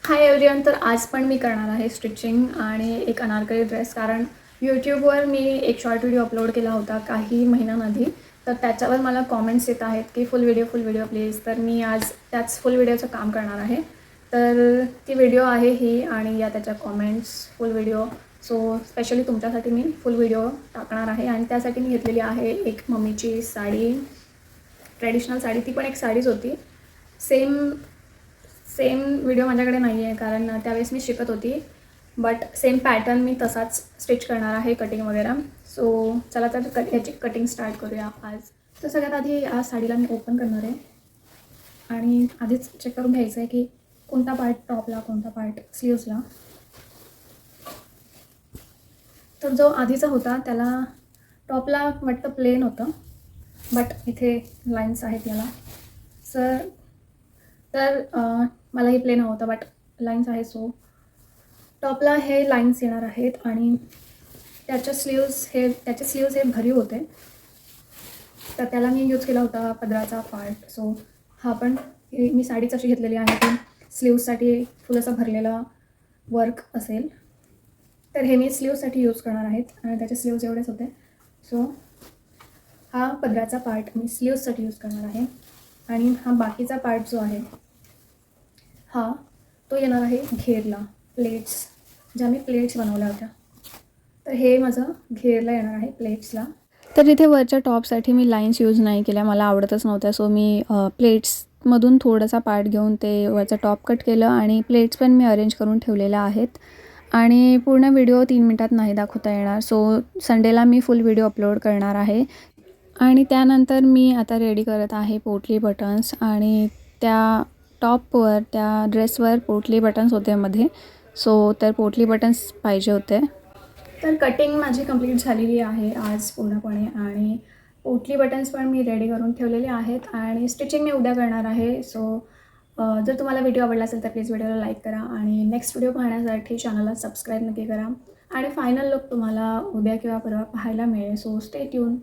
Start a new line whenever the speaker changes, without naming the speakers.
Hi everyone. तर आज पण मी करणार आहे स्टिचिंग आणि एक अनारकली ड्रेस. कारण यूट्यूबवर मी एक शॉर्ट व्हिडिओ अपलोड केला होता काही महिन्यांआधी. तर त्याच्यावर मला कॉमेंट्स येत आहेत की फुल व्हिडिओ प्लीज. तर मी आज त्याच फुल व्हिडिओचं काम करणार आहे. तर ती व्हिडिओ आहे ही आणि या त्याच्या कॉमेंट्स फुल व्हिडिओ. सो स्पेशली तुमच्यासाठी मी फुल व्हिडिओ टाकणार आहे. आणि त्यासाठी मी घेतलेली आहे एक मम्मीची साडी, ट्रेडिशनल साडी. ती पण एक साडीच होती. सेम सेम व्हिडिओ माझ्याकडे नाही आहे कारण त्यावेळेस मी शिकत होती. बट सेम पॅटर्न मी तसाच स्टिच करणार आहे, कटिंग वगैरे. सो चला तर ह्याची कटिंग स्टार्ट करूया आज. तर सगळ्यात आधी या साडीला मी ओपन करणार आहे आणि आधीच चेक करून घ्यायचं आहे की कोणता पार्ट टॉपला, कोणता पार्ट स्लीव्सला. तर जो आधीचा होता त्याला टॉपला वाटतं प्लेन होतं, बट इथे लाईन्स आहेत याला. तर मला हे प्लेन हवं होतं बट लाईन्स आहे. सो टॉपला हे लाईन्स येणार आहेत आणि त्याचे स्लीव्स हे भरीव होते. तर त्याला मी यूज केला होता पदराचा पार्ट. सो हा पण मी साडीच अशी घेतलेली आहे की स्लीव्ससाठी फुल असं भरलेला वर्क असेल. तर हे मी स्लीव्ससाठी यूज करणार आहेत आणि त्याचे स्लीव्स एवढेच होते. सो हा पदराचा पार्ट मी स्लीव्ससाठी यूज करणार आहे आणि हा बाकीचा पार्ट जो आहे हा तो येणार आहे घेरला. ज्या मी प्लेट्स बनवल्या होत्या, तर हे माझं घेरला येणार आहे प्लेट्सला. तर इथे वरच्या टॉपसाठी मी लाईन्स यूज नाही केल्या, मला आवडतच नव्हत्या. सो मी प्लेट्समधून थोडासा पार्ट घेऊन ते वरचा टॉप कट केलं आणि प्लेट्स पण मी अरेंज करून ठेवलेल्या आहेत. आणि पूर्ण व्हिडिओ 3 मिनटात नाही दाखवता येणार. सो संडेला मी फुल व्हिडिओ अपलोड करणार आहे. आणि त्यानंतर मी आता रेडी करत आहे पोटली बटन्स. आणि त्या टॉपवर, त्या ड्रेसवर पोटली बटन्स होते मध्ये. सो तर पोटली बटन्स पाहिजे होते. तर कटिंग माझी कंप्लीट झालेली आहे आज पूर्णपणे आणि पोटली बटन्स पण मी रेडी करून ठेवलेले आहेत आणि स्टिचिंग मी उद्या करणार आहे. सो जर तुम्हाला व्हिडिओ आवडला असेल तर प्लीज व्हिडिओला लाईक करा आणि नेक्स्ट व्हिडिओ पाहण्यासाठी चॅनलला सबस्क्राईब नक्की करा. आणि फायनल लुक तुम्हाला उद्या किंवा परवा पाहायला मिळेल. So stay tune.